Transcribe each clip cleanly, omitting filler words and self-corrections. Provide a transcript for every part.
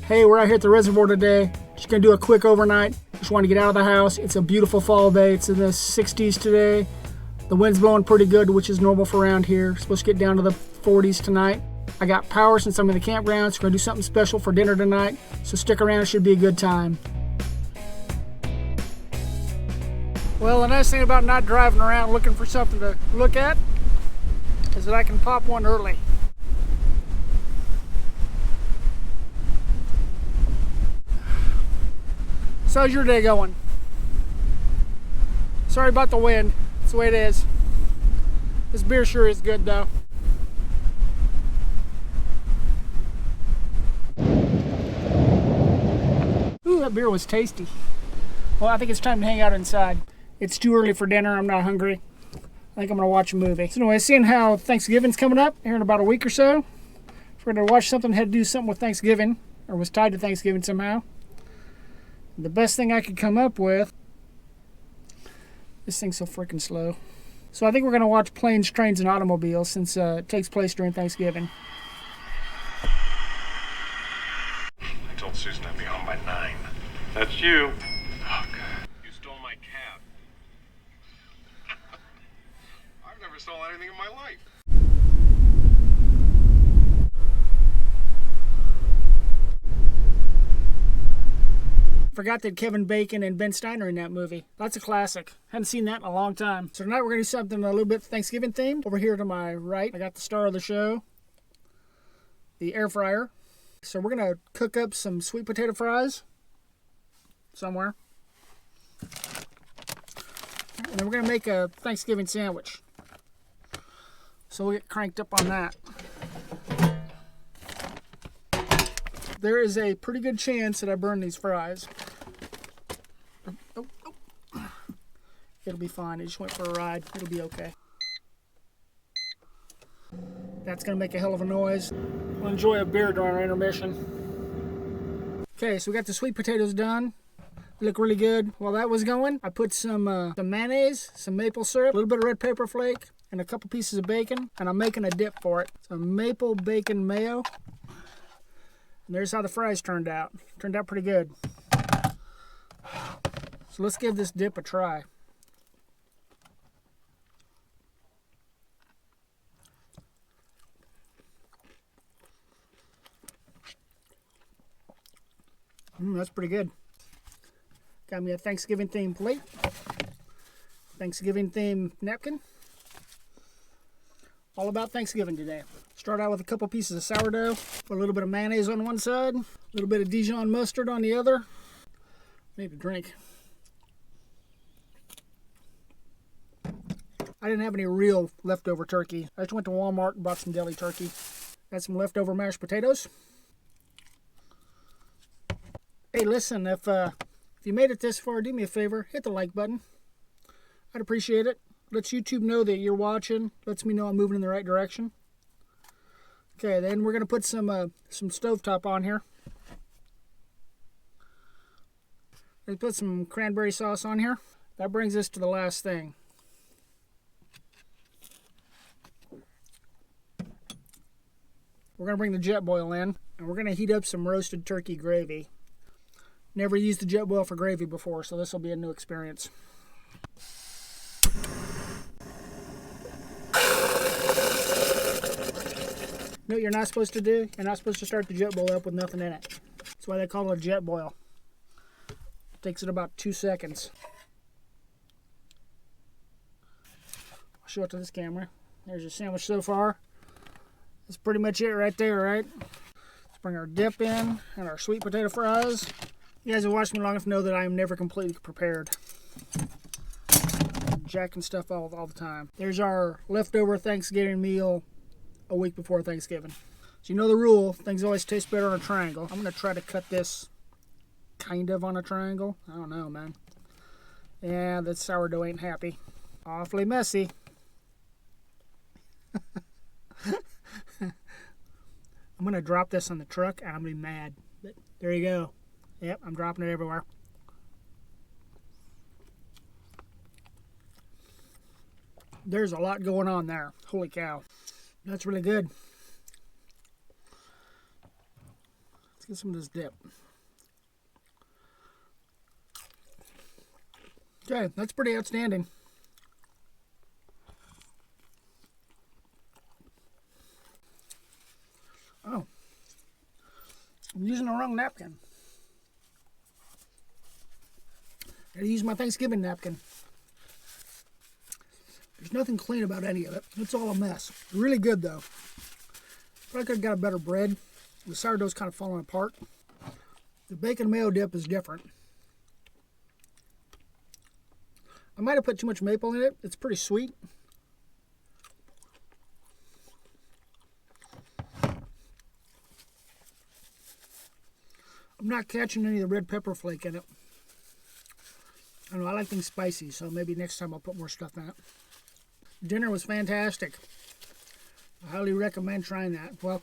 Hey, we're out here at the reservoir today. Just gonna do a quick overnight. Just want to get out of the house. It's a beautiful fall day. It's in the 60s today. The wind's blowing pretty good, which is normal for around here. Supposed to get down to the 40s tonight. I got power since I'm in the campground, so we're gonna do something special for dinner tonight. So stick around, it should be a good time. Well, the nice thing about not driving around looking for something to look at is that I can pop one early. So how's your day going? Sorry about the wind. That's the way it is. This beer sure is good though. Ooh, that beer was tasty. Well, I think it's time to hang out inside. It's too early for dinner. I'm not hungry. I think I'm gonna watch a movie. So anyway, seeing how Thanksgiving's coming up here in about a week or so, if we're gonna watch something that had to do something with Thanksgiving, or was tied to Thanksgiving somehow, the best thing I could come up with, this thing's so freaking slow. So I think we're gonna watch Planes, Trains, and Automobiles since it takes place during Thanksgiving. I told Susan I'd be home by 9. That's you. Oh, God. You stole my cab. I've never stolen anything in my life. Forgot that Kevin Bacon and Ben Stein are in that movie. That's a classic. Hadn't seen that in a long time. So tonight we're going to do something a little bit Thanksgiving themed. Over here to my right, I got the star of the show, the air fryer. So we're going to cook up some sweet potato fries somewhere. And then we're going to make a Thanksgiving sandwich. So we'll get cranked up on that. There is a pretty good chance that I burn these fries. Oh. It'll be fine. I just went for a ride. It'll be okay. That's going to make a hell of a noise. We'll enjoy a beer during our intermission. Okay, so we got the sweet potatoes done. They look really good. While that was going, I put some mayonnaise, some maple syrup, a little bit of red pepper flake, and a couple pieces of bacon. And I'm making a dip for it. So maple bacon mayo. And there's how the fries turned out. Turned out pretty good. So let's give this dip a try. That's pretty good. Got me a Thanksgiving themed plate. Thanksgiving themed napkin. All about Thanksgiving today. Start out with a couple pieces of sourdough, put a little bit of mayonnaise on one side, a little bit of Dijon mustard on the other. Need a drink. I didn't have any real leftover turkey. I just went to Walmart and bought some deli turkey. Got some leftover mashed potatoes. Hey, listen, if you made it this far, do me a favor, hit the like button. I'd appreciate it. Lets YouTube know that you're watching. Lets me know I'm moving in the right direction. Okay, then we're going to put some stovetop on here. Let's put some cranberry sauce on here. That brings us to the last thing. We're going to bring the Jetboil in, and we're going to heat up some roasted turkey gravy. Never used the Jetboil for gravy before, so this will be a new experience. You know what you're not supposed to do? You're not supposed to start the Jetboil up with nothing in it. That's why they call it a Jetboil. It takes it about 2 seconds. I'll show it to this camera. There's your sandwich so far. That's pretty much it right there, right? Let's bring our dip in and our sweet potato fries. You guys have watched me long enough to know that I am never completely prepared. Jacking stuff all the time. There's our leftover Thanksgiving meal a week before Thanksgiving. So you know the rule, things always taste better on a triangle. I'm going to try to cut this kind of on a triangle. I don't know, man. Yeah, that sourdough ain't happy. Awfully messy. I'm going to drop this on the truck and I'm going to be mad. But there you go. Yep, I'm dropping it everywhere. There's a lot going on there. Holy cow. That's really good. Get some of this dip. Okay, that's pretty outstanding. Oh, I'm using the wrong napkin. I use my Thanksgiving napkin. There's nothing clean about any of it. It's all a mess. Really good though. Probably could have got a better bread. The sourdough's kind of falling apart. The bacon mayo dip is different. I might have put too much maple in it. It's pretty sweet. I'm not catching any of the red pepper flake in it. I don't know, I like things spicy, so maybe next time I'll put more stuff in it. Dinner was fantastic. I highly recommend trying that. Well,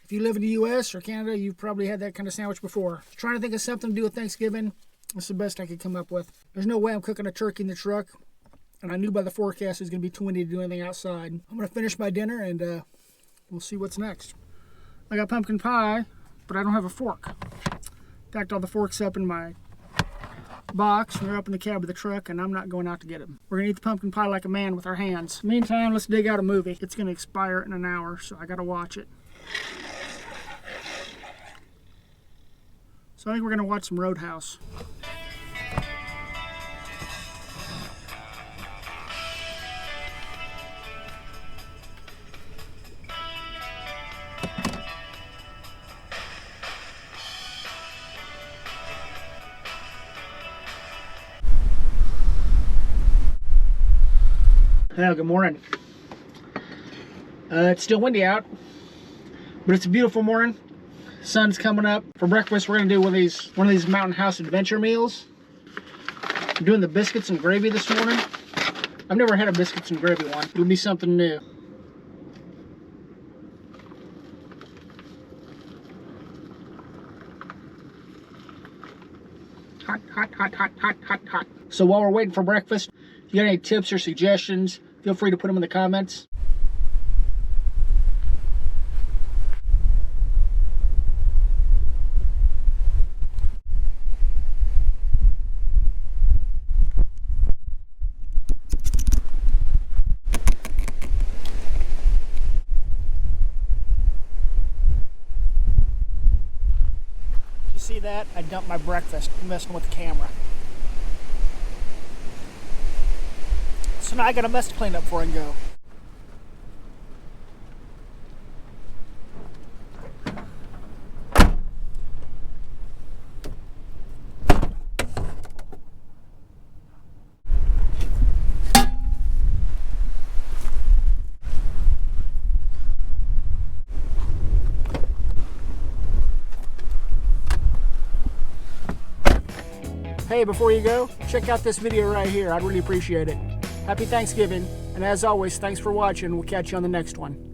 if you live in the U.S. or Canada, you've probably had that kind of sandwich before. Trying to think of something to do with Thanksgiving. That's the best I could come up with. There's no way I'm cooking a turkey in the truck, and I knew by the forecast it was going to be too windy to do anything outside. I'm going to finish my dinner, and we'll see what's next. I got pumpkin pie, but I don't have a fork. Packed all the forks up in my box. They're up in the cab of the truck, and I'm not going out to get them. We're going to eat the pumpkin pie like a man with our hands. Meantime, let's dig out a movie. It's going to expire in an hour, so I got to watch it. So I think we're going to watch some Roadhouse. Well, good morning. It's still windy out, but it's a beautiful morning. Sun's coming up. For breakfast, we're gonna do one of these Mountain House adventure meals. I'm doing the biscuits and gravy this morning. I've never had a biscuits and gravy one. It'll be something new. Hot, hot, hot, hot, hot, hot, hot. So while we're waiting for breakfast, if you got any tips or suggestions, feel free to put them in the comments. Did you see that? I dumped my breakfast messing with the camera. So now I got a mess to clean up before I go. Hey, before you go, check out this video right here. I'd really appreciate it. Happy Thanksgiving, and as always, thanks for watching. We'll catch you on the next one.